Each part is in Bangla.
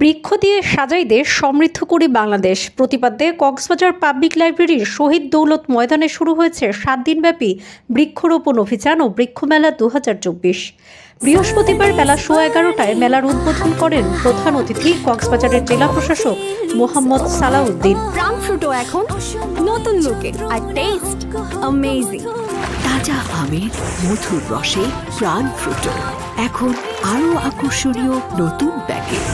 বৃক্ষ দিয়ে সাজাই দেশ, সমৃদ্ধ করি বাংলাদেশ প্রতিপাদ্যে কক্সবাজার পাবলিক লাইব্রেরির শহীদ দৌলত ময়দানে শুরু হয়েছে 7 দিনব্যাপী বৃক্ষরোপণ অভিযান ও বৃক্ষমেলা 2024। বৃহস্পতিবার বেলা 11:15টায় মেলার উদ্বোধন করেন প্রধান অতিথি কক্সবাজারের জেলা প্রশাসক মোহাম্মদ সালাউদ্দিন। প্রাণ ফ্রুটো এখন নতুন লুকে আর টেস্ট অ্যামেজিং। তাজা আমের মধুর রসে প্রাণ ফ্রুটো এখন আরো আকর্ষণীয় নতুন প্যাকেট।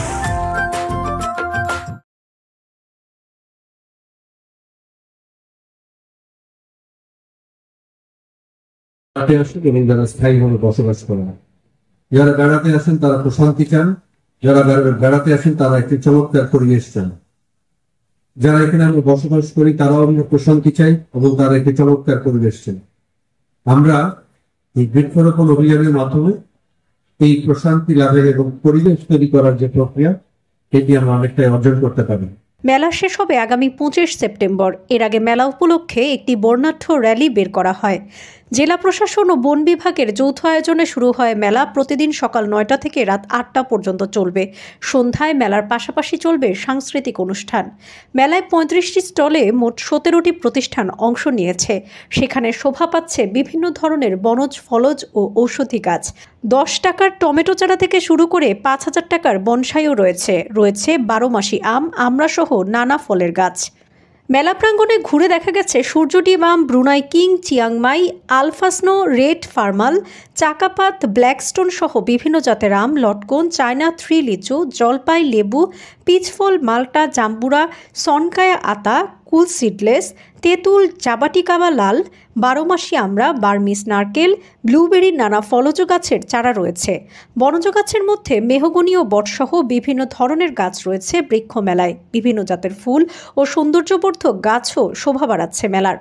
এবং যারা স্থায়ীভাবে বসবাস করেন, যারা বেড়াতে আসেন তারা প্রশান্তি চান, যারা বেড়াতে আসেন তারা একটি চমৎকার পরিবেশ চান, যারা এখানে আমরা বসবাস করি তারাও আমরা প্রশান্তি চাই এবং তারা একটি চমৎকার পরিবেশ চাই। আমরা এই বৃক্ষরোপণ অভিযানের মাধ্যমে এই প্রশান্তি লাভের এবং পরিবেশ তৈরি করার যে প্রক্রিয়া, এটি আমরা অনেকটাই অর্জন করতে পারি। মেলা শেষ হবে আগামী 25 সেপ্টেম্বর। এর আগে মেলা উপলক্ষে একটি বর্ণাঢ্য র্যালি বের করা হয়। জেলা প্রশাসন ও বন বিভাগের যৌথ আয়োজনে শুরু হয় মেলা। প্রতিদিন সকাল 9টা থেকে রাত 8টা পর্যন্ত চলবে। সন্ধ্যায় মেলার পাশাপাশি চলবে সাংস্কৃতিক অনুষ্ঠান। মেলায় 35টি স্টলে মোট 17টি প্রতিষ্ঠান অংশ নিয়েছে। সেখানে শোভা পাচ্ছে বিভিন্ন ধরনের বনজ, ফলজ ও ঔষধি গাছ। 10 টাকার টমেটো চারা থেকে শুরু করে 5000 টাকার বনসাইও রয়েছে। 12 মাসি আম, আমড়া সহ নানা ফলের গাছ। মেলা প্রাঙ্গণে ঘুরে দেখা গেছে সূর্যডিম আম, ব্রুনাই কিং, চিয়াংমাই, আলফাস্নো, রেড ফার্মাল, চাকাপাত, ব্ল্যাকস্টোন সহ বিভিন্ন জাতের আম, লটকন, চায়না 3 লিচু, জলপাই, লেবু, পিচফল, মাল্টা, জাম্বুরা, সনকায়া আতা, কুল সিডলেস, তেঁতুল, জাবাটিকাবা লাল, 12 মাসি আমড়া, বার্মিস নারকেল, ব্লুবেরির নানা ফলজ গাছের চারা রয়েছে। বনজ গাছের মধ্যে মেহগনি ও বটসহ বিভিন্ন ধরনের গাছ রয়েছে বৃক্ষ মেলায়। বিভিন্ন জাতের ফুল ও সৌন্দর্যবর্ধক গাছও শোভা বাড়াচ্ছে মেলার।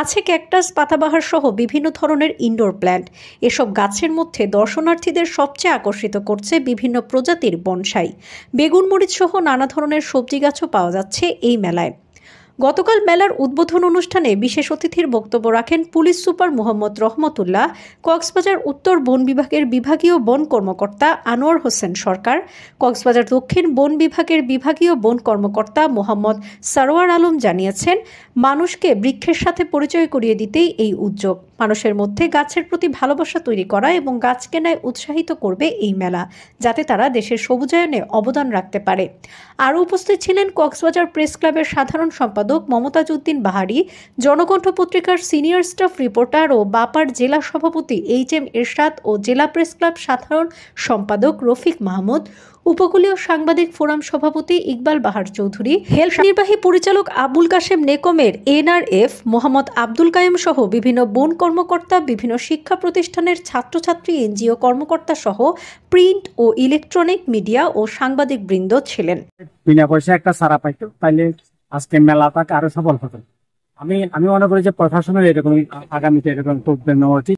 আছে ক্যাকটাস, পাতাবাহার সহ বিভিন্ন ধরনের ইনডোর প্ল্যান্ট। এসব গাছের মধ্যে দর্শনার্থীদের সবচেয়ে আকর্ষিত করছে বিভিন্ন প্রজাতির বনসাই। বেগুন মরিচ সহ নানা ধরনের সবজি গাছও পাওয়া যাচ্ছে এই মেলায়। গতকাল মেলার উদ্বোধন অনুষ্ঠানে বিশেষ অতিথির বক্তব্য রাখেন পুলিশ সুপার মোহাম্মদ রহমতুল্লাহ, কক্সবাজার উত্তর বন বিভাগের বিভাগীয় বন কর্মকর্তা আনোয়ার হোসেন সরকার, কক্সবাজার দক্ষিণ বন বিভাগের বিভাগীয় বন কর্মকর্তা মোহাম্মদ সরওয়ার আলম জানিয়েছেন, মানুষকে বৃক্ষের সাথে পরিচয় করিয়ে দিতেই এই উদ্যোগ। মানুষের মধ্যে গাছের প্রতি ভালোবাসা তৈরি করা এবং গাছ কেনায় উৎসাহিত করবে এই মেলা, যাতে তারা দেশের সবুজায়নে অবদান রাখতে পারে। আরও উপস্থিত ছিলেন কক্সবাজার প্রেস ক্লাবের সাধারণ সম্পাদক মমতাজ উদ্দিন বাহারি, জনকণ্ঠ পত্রিকার সিনিয়র স্টাফ রিপোর্টার ও বাপার জেলা সভাপতি HM এরশাদ ও জেলা প্রেস ক্লাব সাধারণ সম্পাদক রফিক মাহমুদ, উপকূলীয় সাংবাদিক ফোরাম সভাপতি ইকবাল বাহার চৌধুরী, হেলথ নির্বাহী পরিচালক আবুল কাশেম নেকমের NRF, মোহাম্মদ আব্দুল কায়েম সহ বিভিন্ন বন কর্মকর্তা, বিভিন্ন শিক্ষা প্রতিষ্ঠানের ছাত্রছাত্রী, NGO কর্মকর্তা সহ প্রিন্ট ও ইলেকট্রনিক মিডিয়া ও সাংবাদিক বৃন্দ ছিলেন। বিনা পয়সা একটা সারা পাইতো, তাইলে আজকে মেলাটাকে আরো সফল হতো। আমি মনে করি যে প্রশাসনের এরকম আগামীতে এরকম উদ্যোগ নেওয়া উচিত।